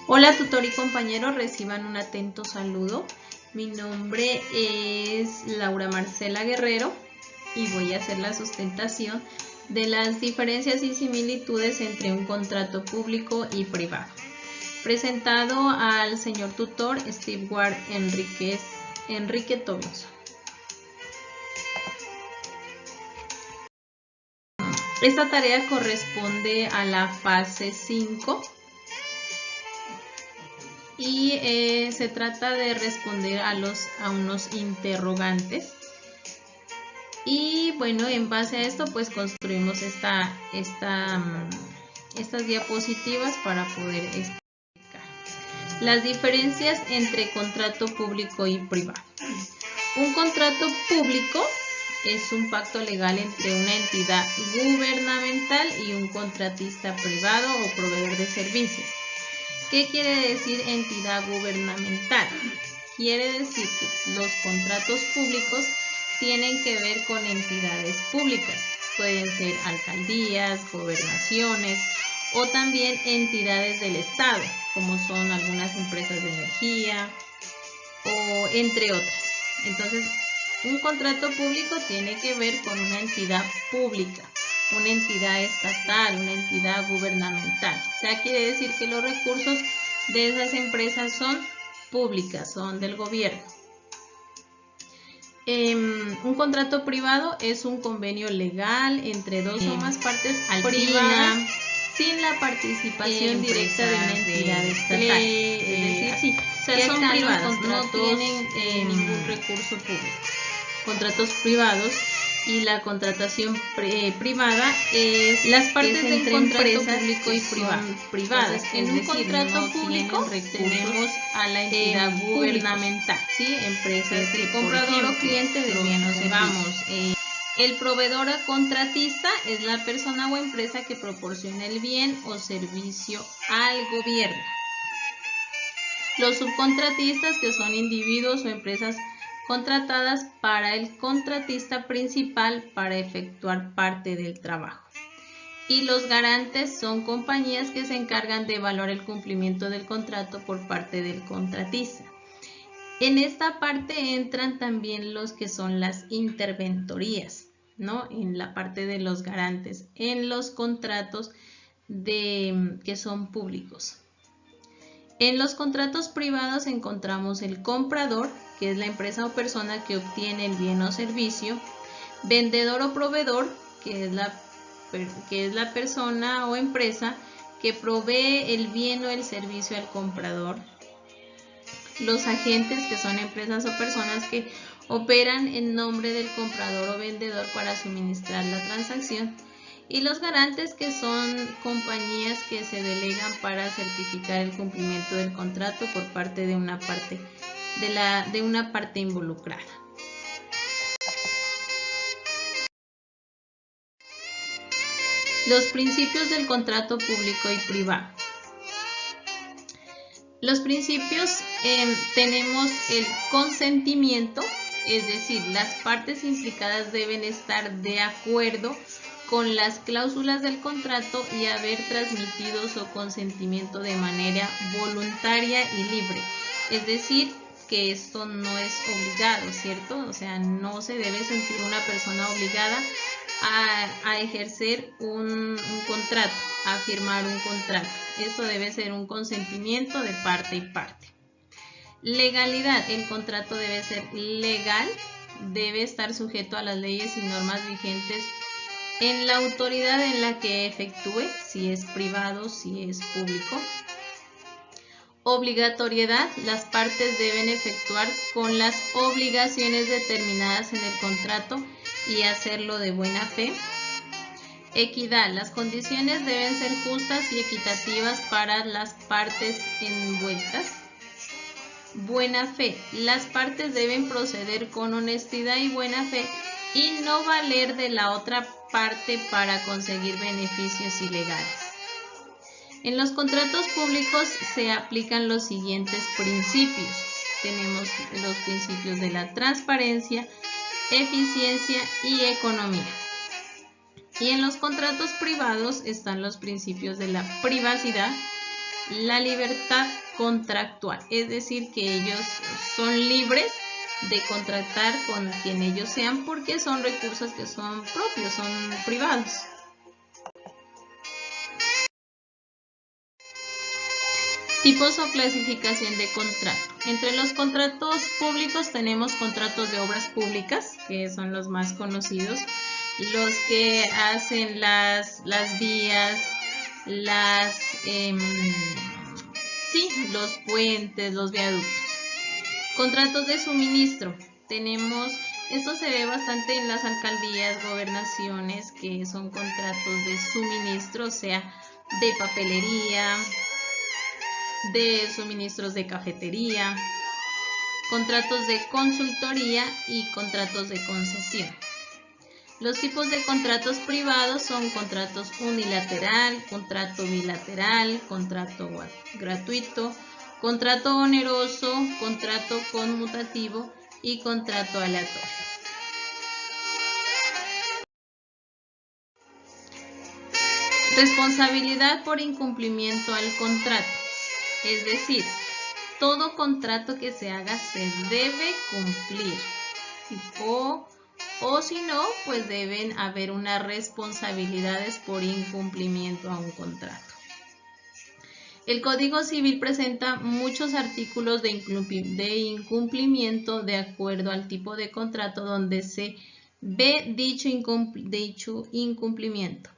Hola tutor y compañeros, reciban un atento saludo. Mi nombre es Laura Marcela Guerrero y voy a hacer la sustentación de las diferencias y similitudes entre un contrato público y privado. Presentado al señor tutor Steve Ward Enrique Tobinson. Esta tarea corresponde a la fase 5 y se trata de responder a unos interrogantes. Y bueno, en base a esto pues construimos estas diapositivas para poder explicar las diferencias entre contrato público y privado. Un contrato público es un pacto legal entre una entidad gubernamental y un contratista privado o proveedor de servicios. ¿Qué quiere decir entidad gubernamental? Quiere decir que los contratos públicos tienen que ver con entidades públicas. Pueden ser alcaldías, gobernaciones o también entidades del Estado, como son algunas empresas de energía o entre otras. Entonces, un contrato público tiene que ver con una entidad pública, una entidad estatal, una entidad gubernamental. O sea, quiere decir que los recursos de esas empresas son públicas, son del gobierno. Un contrato privado es un convenio legal entre dos o más partes privadas sin la participación directa de una entidad estatal. Es decir, son privados, no tienen ningún recurso público. Contratos privados y la contratación privada es las partes de un contrato público y privadas. En un contrato público tenemos a la entidad gubernamental, ¿sí? Empresas, el comprador o cliente del bien o servicio. El proveedor o contratista es la persona o empresa que proporciona el bien o servicio al gobierno. Los subcontratistas, que son individuos o empresas contratadas para el contratista principal para efectuar parte del trabajo. Y los garantes son compañías que se encargan de evaluar el cumplimiento del contrato por parte del contratista. En esta parte entran también los que son las interventorías, ¿no? En la parte de los garantes, en los contratos que son públicos. En los contratos privados encontramos el comprador, que es la empresa o persona que obtiene el bien o servicio, vendedor o proveedor, que es la persona o empresa que provee el bien o el servicio al comprador, los agentes, que son empresas o personas que operan en nombre del comprador o vendedor para suministrar la transacción, y los garantes, que son compañías que se delegan para certificar el cumplimiento del contrato por parte de una parte involucrada. Los principios del contrato público y privado. Los principios, tenemos el consentimiento, es decir, las partes implicadas deben estar de acuerdo con las cláusulas del contrato y haber transmitido su consentimiento de manera voluntaria y libre. Es decir, que esto no es obligado, ¿cierto? O sea, no se debe sentir una persona obligada a ejercer un contrato, a firmar un contrato. Esto debe ser un consentimiento de parte y parte. Legalidad. El contrato debe ser legal, debe estar sujeto a las leyes y normas vigentes en la autoridad en la que efectúe, si es privado, si es público. Obligatoriedad. Las partes deben efectuar con las obligaciones determinadas en el contrato y hacerlo de buena fe. Equidad. Las condiciones deben ser justas y equitativas para las partes envueltas. Buena fe. Las partes deben proceder con honestidad y buena fe y no valer de la otra parte para conseguir beneficios ilegales. En los contratos públicos se aplican los siguientes principios. Tenemos los principios de la transparencia, eficiencia y economía. Y en los contratos privados están los principios de la privacidad, la libertad contractual, es decir, que ellos son libres de contratar con quien ellos sean porque son recursos que son propios, son privados. Tipos o clasificación de contrato. Entre los contratos públicos tenemos contratos de obras públicas, que son los más conocidos, los que hacen las vías, los puentes, los viaductos. Contratos de suministro. Esto se ve bastante en las alcaldías, gobernaciones, que son contratos de suministro, o sea, de papelería, de suministros de cafetería, contratos de consultoría y contratos de concesión. Los tipos de contratos privados son contratos unilateral, contrato bilateral, contrato gratuito, contrato oneroso, contrato conmutativo y contrato aleatorio. Responsabilidad por incumplimiento al contrato. Es decir, todo contrato que se haga se debe cumplir o si no, pues deben haber unas responsabilidades por incumplimiento a un contrato. El Código Civil presenta muchos artículos de incumplimiento de acuerdo al tipo de contrato donde se ve dicho incumplimiento.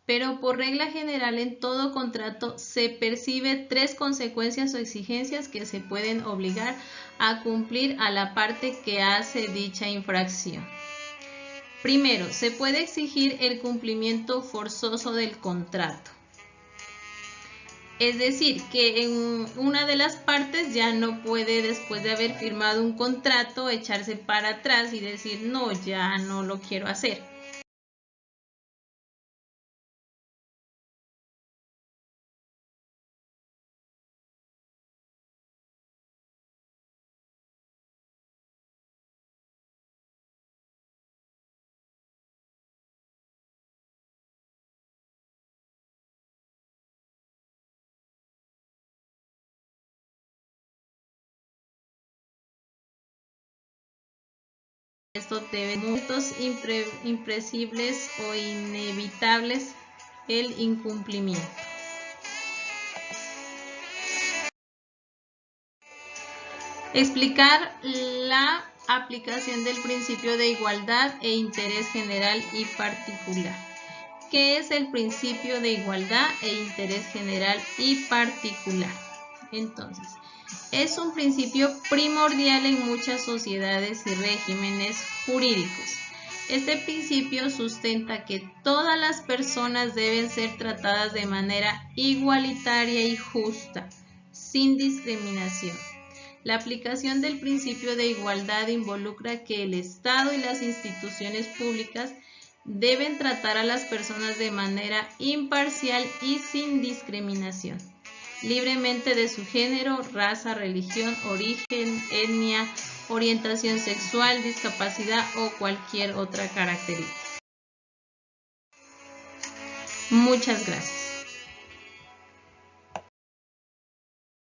Pero por regla general en todo contrato se percibe 3 consecuencias o exigencias que se pueden obligar a cumplir a la parte que hace dicha infracción. Primero, se puede exigir el cumplimiento forzoso del contrato. Es decir, que en una de las partes ya no puede, después de haber firmado un contrato, echarse para atrás y decir, no, ya no lo quiero hacer. Estos imprescindibles o inevitables el incumplimiento. Explicar la aplicación del principio de igualdad e interés general y particular. ¿Qué es el principio de igualdad e interés general y particular? Entonces, es un principio primordial en muchas sociedades y regímenes jurídicos. Este principio sustenta que todas las personas deben ser tratadas de manera igualitaria y justa, sin discriminación. La aplicación del principio de igualdad involucra que el Estado y las instituciones públicas deben tratar a las personas de manera imparcial y sin discriminación, libremente de su género, raza, religión, origen, etnia, orientación sexual, discapacidad o cualquier otra característica. Muchas gracias.